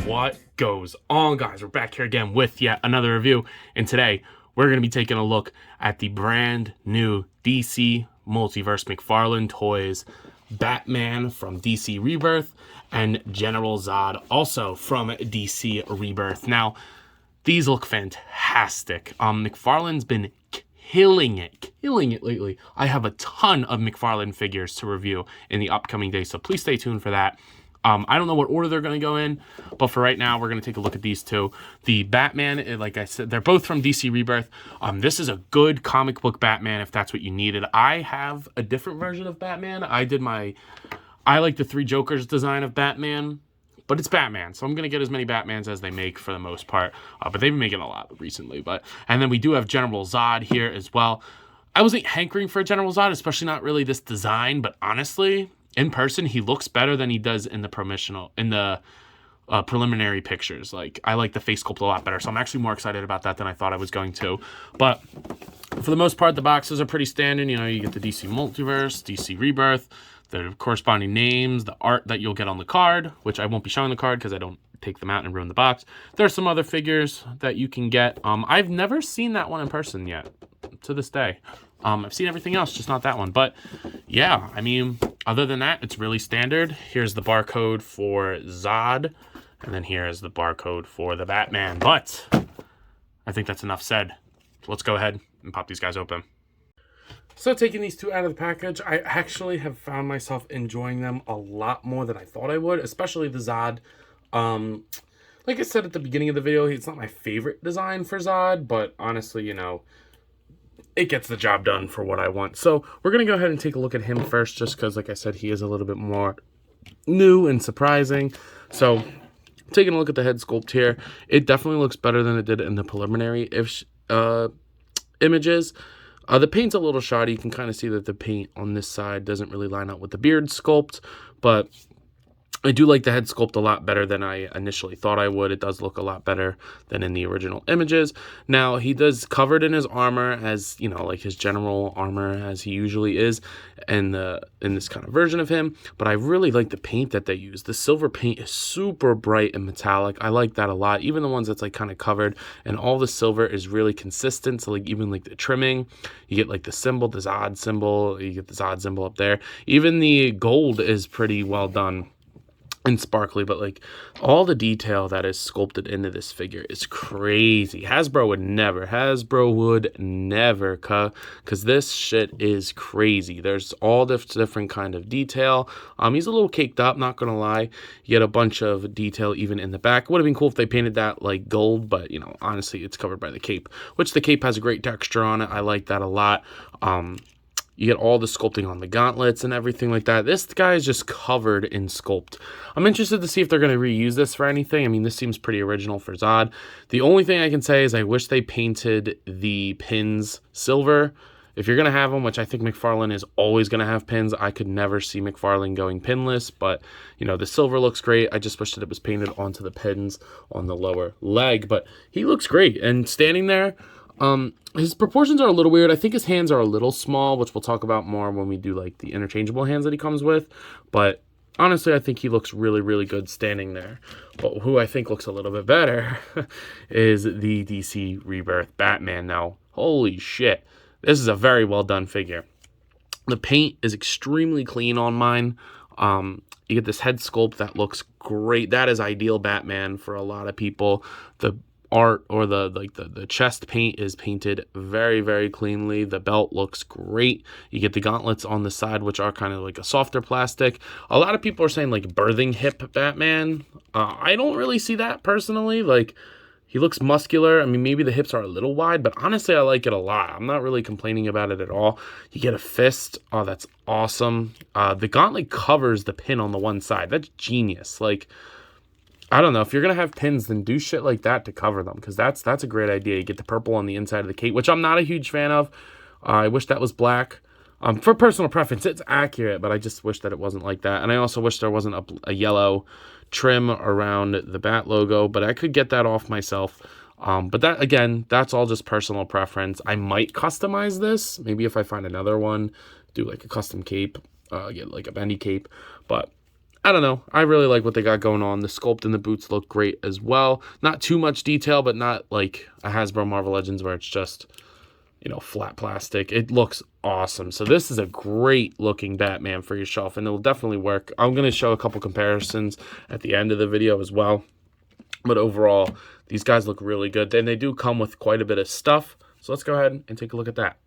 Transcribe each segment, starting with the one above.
What goes on, guys? We're back here again with yet another review, and today we're going to be taking a look at the brand new DC Multiverse McFarlane toys, Batman from DC Rebirth and General Zod also from DC Rebirth. Now, these look fantastic. McFarlane's been killing it lately. I have a ton of McFarlane figures to review in the upcoming days, so please stay tuned for that. I don't know what order they're going to go in, but for right now, we're going to take a look at these two. The Batman, like I said, they're both from DC Rebirth. This is a good comic book Batman if that's what you needed. I have a different version of Batman. I like the Three Jokers design of Batman, but it's Batman, so I'm going to get as many Batmans as they make for the most part. But they've been making a lot recently. And then we do have General Zod here as well. I wasn't hankering for a General Zod, especially not really this design, but honestly, in person, he looks better than he does in the preliminary pictures. Like, I like the face sculpt a lot better, so I'm actually more excited about that than I thought I was going to. But for the most part, the boxes are pretty standard. You know, you get the DC Multiverse, DC Rebirth, the corresponding names, the art that you'll get on the card, which I won't be showing the card because I don't take them out and ruin the box. There's some other figures that you can get. I've never seen that one in person yet, to this day. I've seen everything else, just not that one. But yeah, I mean, other than that, it's really standard. Here's the barcode for Zod, and then here's the barcode for the Batman. But I think that's enough said. So let's go ahead and pop these guys open. So taking these two out of the package, I actually have found myself enjoying them a lot more than I thought I would, especially the Zod. Like I said at the beginning of the video, it's not my favorite design for Zod, but honestly, you know, it gets the job done for what I want. So we're going to go ahead and take a look at him first, just because, like I said, he is a little bit more new and surprising. So taking a look at the head sculpt here, it definitely looks better than it did in the preliminary images. The paint's a little shoddy. You can kind of see that the paint on this side doesn't really line up with the beard sculpt, but I do like the head sculpt a lot better than I initially thought I would. It does look a lot better than in the original images. Now, he does covered in his armor, as, you know, like his general armor as he usually is in this kind of version of him. But I really like the paint that they use. The silver paint is super bright and metallic. I like that a lot. Even the ones that's like kind of covered, and all the silver is really consistent. So like even like the trimming, you get like the symbol, the Zod symbol, you get the Zod symbol up there. Even the gold is pretty well done and sparkly, but like all the detail that is sculpted into this figure is crazy. Hasbro would never because this shit is crazy. There's all this different kind of detail. He's a little caked up, not gonna lie. You get a bunch of detail even in the back. Would have been cool if they painted that like gold, but you know, honestly, it's covered by the cape, which the cape has a great texture on it. I like that a lot. You get all the sculpting on the gauntlets and everything like that. This guy is just covered in sculpt. I'm interested to see if they're going to reuse this for anything. I mean, this seems pretty original for Zod. The only thing I can say is I wish they painted the pins silver. If you're going to have them, which I think McFarlane is always going to have pins, I could never see McFarlane going pinless. But, you know, the silver looks great. I just wish that it was painted onto the pins on the lower leg. But he looks great. And standing there, his proportions are a little weird. I think his hands are a little small, which we'll talk about more when we do like the interchangeable hands that he comes with. But honestly, I think he looks really, really good standing there. But who I think looks a little bit better is the DC Rebirth Batman. Now, holy shit, this is a very well done figure. The paint is extremely clean on mine. You get this head sculpt that looks great. That is ideal Batman for a lot of people. The art or the chest paint is painted very, very cleanly. The belt looks great. You get the gauntlets on the side, which are kind of like a softer plastic. A lot of people are saying like birthing hip Batman. I don't really see that personally. Like, he looks muscular. I mean, maybe the hips are a little wide, but honestly, I like it a lot. I'm not really complaining about it at all. You get a fist. Oh, that's awesome. The gauntlet covers the pin on the one side. That's genius. Like, I don't know, if you're going to have pins, then do shit like that to cover them, because that's a great idea. You get the purple on the inside of the cape, which I'm not a huge fan of. I wish that was black. For personal preference, it's accurate, but I just wish that it wasn't like that. And I also wish there wasn't a yellow trim around the Bat logo, but I could get that off myself. But that, again, that's all just personal preference. I might customize this. Maybe if I find another one, do like a custom cape, get like a bendy cape. But I don't know. I really like what they got going on. The sculpt and the boots look great as well. Not too much detail, but not like a Hasbro Marvel Legends where it's just, you know, flat plastic. It looks awesome. So this is a great looking Batman for your shelf, and it'll definitely work. I'm going to show a couple comparisons at the end of the video as well. But overall, these guys look really good. And they do come with quite a bit of stuff. So let's go ahead and take a look at that.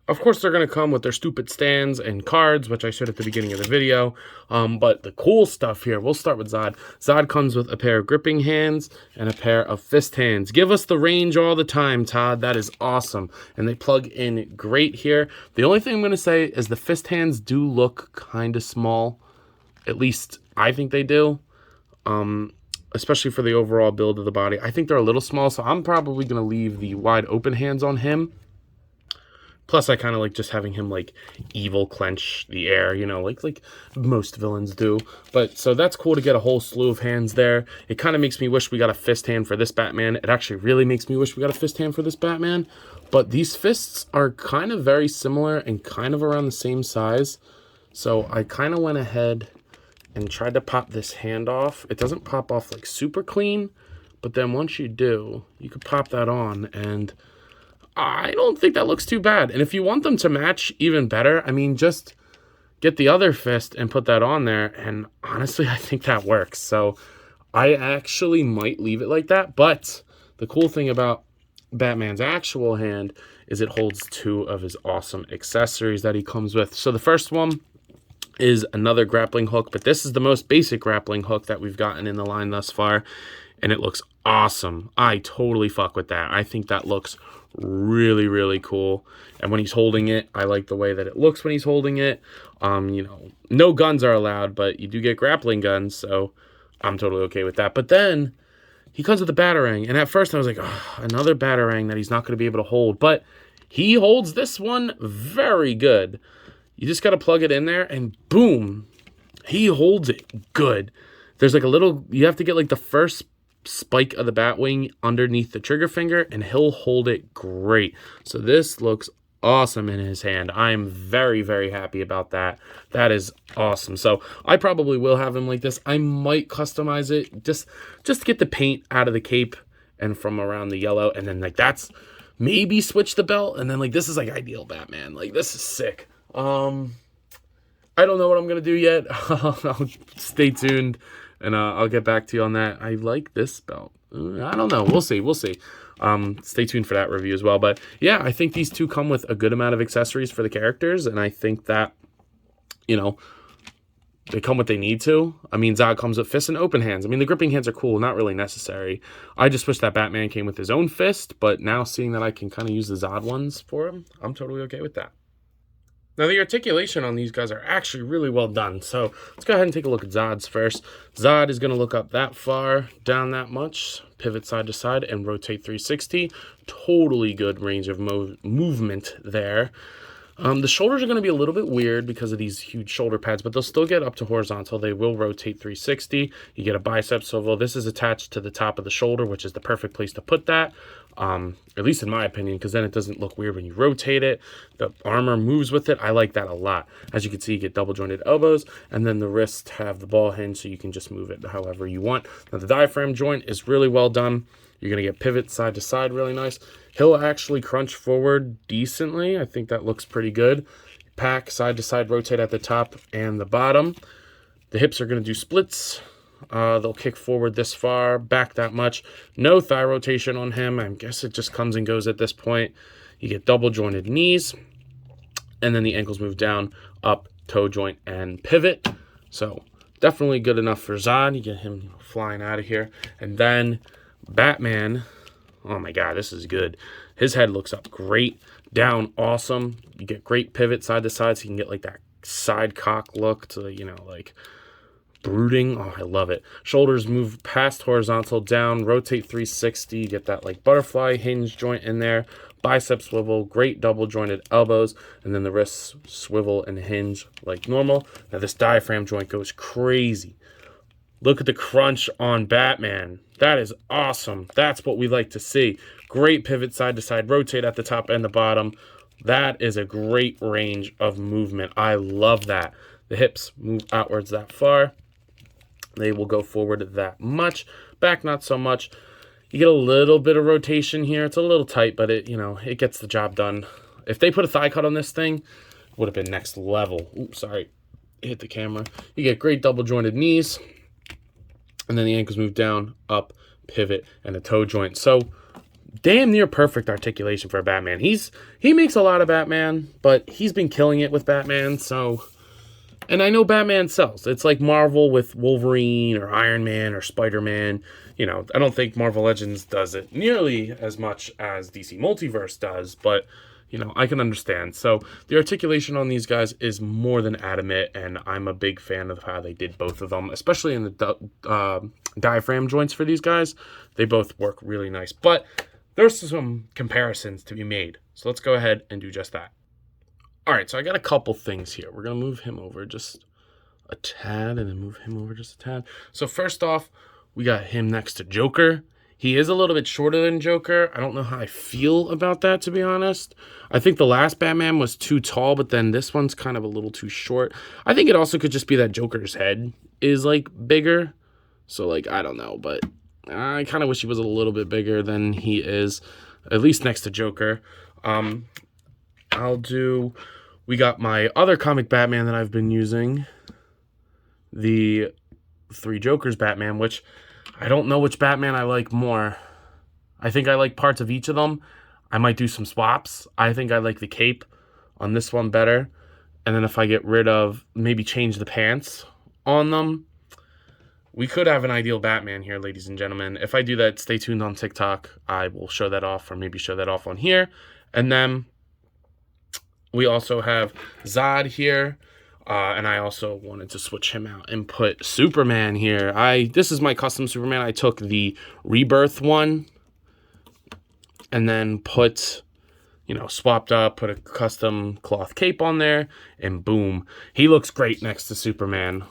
Of course, they're going to come with their stupid stands and cards, which I showed at the beginning of the video. But the cool stuff here, we'll start with Zod. Zod comes with a pair of gripping hands and a pair of fist hands. Give us the range all the time, Todd. That is awesome. And they plug in great here. The only thing I'm going to say is the fist hands do look kind of small. At least I think they do. Especially for the overall build of the body. I think they're a little small, so I'm probably going to leave the wide open hands on him. Plus, I kind of like just having him, like, evil clench the air, you know, like most villains do. But, so that's cool to get a whole slew of hands there. It kind of makes me wish we got a fist hand for this Batman. It actually really makes me wish we got a fist hand for this Batman. But these fists are kind of very similar and kind of around the same size. So I kind of went ahead and tried to pop this hand off. It doesn't pop off, like, super clean. But then once you do, you could pop that on, and I don't think that looks too bad. And if you want them to match even better, I mean, just get the other fist and put that on there. And honestly, I think that works. So I actually might leave it like that. But the cool thing about Batman's actual hand is it holds two of his awesome accessories that he comes with. So the first one is another grappling hook, but this is the most basic grappling hook that we've gotten in the line thus far. And it looks awesome. I totally fuck with that. I think that looks really, really cool. And when he's holding it, I like the way that it looks when he's holding it. You know, no guns are allowed, but you do get grappling guns, so I'm totally okay with that. But then he comes with a Batarang, and at first I was like, oh, another Batarang that he's not going to be able to hold. But he holds this one very good. You just got to plug it in there, and boom, he holds it good. There's like a little, you have to get like the first spike of the Batwing underneath the trigger finger, and he'll hold it great. So this looks awesome in his hand. I'm very, very happy about that. That is awesome. So I probably will have him like this. I might customize it just to get the paint out of the cape and from around the yellow, and then like that's maybe switch the belt, and then like this is like ideal Batman. Like this is sick. I don't know what I'm gonna do yet. I'll stay tuned. And I'll get back to you on that. I like this belt. I don't know. We'll see. We'll see. Stay tuned for that review as well. But yeah, I think these two come with a good amount of accessories for the characters. And I think that, you know, they come what they need to. I mean, Zod comes with fists and open hands. I mean, the gripping hands are cool. Not really necessary. I just wish that Batman came with his own fist. But now seeing that I can kind of use the Zod ones for him, I'm totally okay with that. Now, the articulation on these guys are actually really well done. So let's go ahead and take a look at Zod's first. Zod is going to look up that far, down that much, pivot side to side, and rotate 360. Totally good range of movement there. The shoulders are going to be a little bit weird because of these huge shoulder pads, but they'll still get up to horizontal. They will rotate 360. You get a bicep swivel. This is attached to the top of the shoulder, which is the perfect place to put that. At least in my opinion, because then it doesn't look weird when you rotate it. The armor moves with it. I like that a lot. As you can see, you get double jointed elbows, and then the wrists have the ball hinge, so you can just move it however you want. Now, the diaphragm joint is really well done. You're going to get pivot side to side really nice. He'll actually crunch forward decently. I think that looks pretty good. Pack side to side, rotate at the top and the bottom. The hips are going to do splits. They'll kick forward this far, back that much. No thigh rotation on him. I guess it just comes and goes at this point. You get double jointed knees. And then the ankles move down, up, toe joint, and pivot. So definitely good enough for Zod. You get him flying out of here. And then Batman, oh my god, this is good. His head looks up great, down awesome. You get great pivot side to side, so you can get like that side cock look to, you know, like brooding. Oh, I love it. Shoulders move past horizontal, down, rotate 360. You get that like butterfly hinge joint in there. Bicep swivel, great double jointed elbows, and then the wrists swivel and hinge like normal. Now this diaphragm joint goes crazy. Look at the crunch on Batman. That is awesome. That's what we like to see. Great pivot side to side, rotate at the top and the bottom. That is a great range of movement. I love that. the hips move outwards that far. They will go forward that much. Back, not so much. You get a little bit of rotation here. It's a little tight, but it gets the job done. If they put a thigh cut on this thing, it would have been next level. Oops, sorry. Hit the camera. You get great double jointed knees. And then the ankles move down, up, pivot, and a toe joint. So damn near perfect articulation for a Batman. He makes a lot of Batman, but he's been killing it with Batman. So, and I know Batman sells. It's like Marvel with Wolverine or Iron Man or Spider-Man. I don't think Marvel Legends does it nearly as much as DC Multiverse does, but I can understand. So the articulation on these guys is more than adamant, and I'm a big fan of how they did both of them, especially in the diaphragm joints for these guys. They both work really nice, but there's some comparisons to be made. So let's go ahead and do just that. All right, so I got a couple things here. We're going to move him over just a tad and then move him over just a tad. So first off, we got him next to Joker. He is a little bit shorter than Joker. I don't know how I feel about that, to be honest. I think the last Batman was too tall, but then this one's kind of a little too short. I think it also could just be that Joker's head is, bigger. So, I don't know, but I kind of wish he was a little bit bigger than he is, at least next to Joker. We got my other comic Batman that I've been using, the Three Jokers Batman, which I don't know which Batman I like more. I think I like parts of each of them. I might do some swaps. I think I like the cape on this one better. And then if I get rid of, maybe change the pants on them, we could have an ideal Batman here, ladies and gentlemen. If I do that, stay tuned on TikTok. I will show that off, or maybe show that off on here. And then we also have Zod here. And I also wanted to switch him out and put Superman here. This is my custom Superman. I took the Rebirth one and then swapped up, put a custom cloth cape on there, and boom. He looks great next to Superman.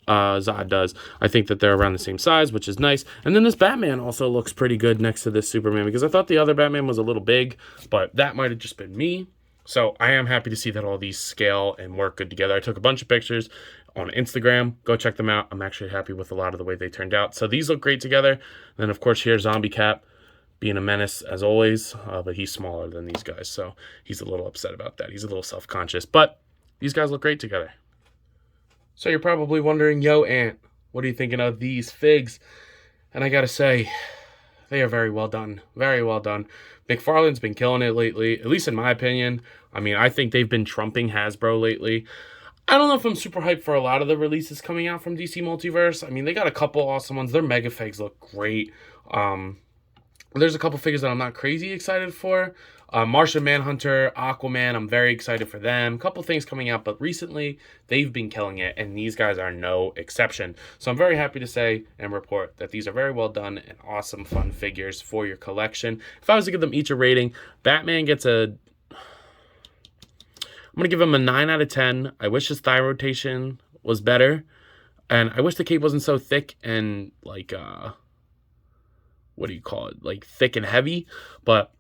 Zod does. I think that they're around the same size, which is nice. And then this Batman also looks pretty good next to this Superman, because I thought the other Batman was a little big, but that might have just been me. So I am happy to see that all these scale and work good together. I took a bunch of pictures on Instagram. Go check them out. I'm actually happy with a lot of the way they turned out. So these look great together. And then, of course, here's Zombie Cap being a menace as always. But he's smaller than these guys. So he's a little upset about that. He's a little self-conscious. But these guys look great together. So you're probably wondering, yo, Ant, what are you thinking of these figs? And I got to say, they are very well done. Very well done. McFarlane's been killing it lately, at least in my opinion. I mean, I think they've been trumping Hasbro lately. I don't know if I'm super hyped for a lot of the releases coming out from DC Multiverse. I mean, they got a couple awesome ones. Their Mega Figs look great. There's a couple figures that I'm not crazy excited for. Martian Manhunter, Aquaman, I'm very excited for them. A couple things coming out, but recently they've been killing it, and these guys are no exception. So I'm very happy to say and report that these are very well done and awesome, fun figures for your collection. If I was to give them each a rating, Batman gets I'm going to give him a 9 out of 10. I wish his thigh rotation was better, and I wish the cape wasn't so thick and thick and heavy, but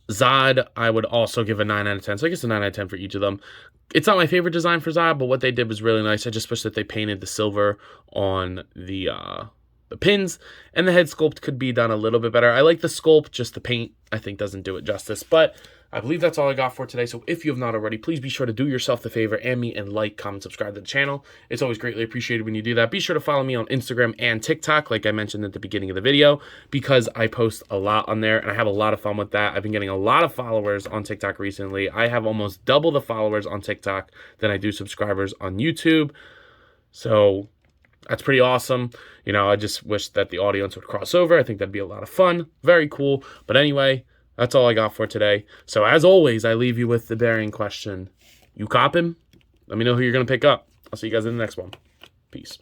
Zod, I would also give a 9 out of 10. So I guess a 9 out of 10 for each of them. It's not my favorite design for Zod, but what they did was really nice. I just wish that they painted the silver on the pins, and the head sculpt could be done a little bit better. I like the sculpt, just the paint, I think, doesn't do it justice. But I believe that's all I got for today. So if you have not already, please be sure to do yourself the favor and me and like, comment, subscribe to the channel. It's always greatly appreciated when you do that. Be sure to follow me on Instagram and TikTok, like I mentioned at the beginning of the video, because I post a lot on there and I have a lot of fun with that. I've been getting a lot of followers on TikTok recently. I have almost double the followers on TikTok than I do subscribers on YouTube. So that's pretty awesome. I just wish that the audience would cross over. I think that'd be a lot of fun. Very cool. But anyway, that's all I got for today. So as always, I leave you with the daring question. You coppin'? Let me know who you're going to pick up. I'll see you guys in the next one. Peace.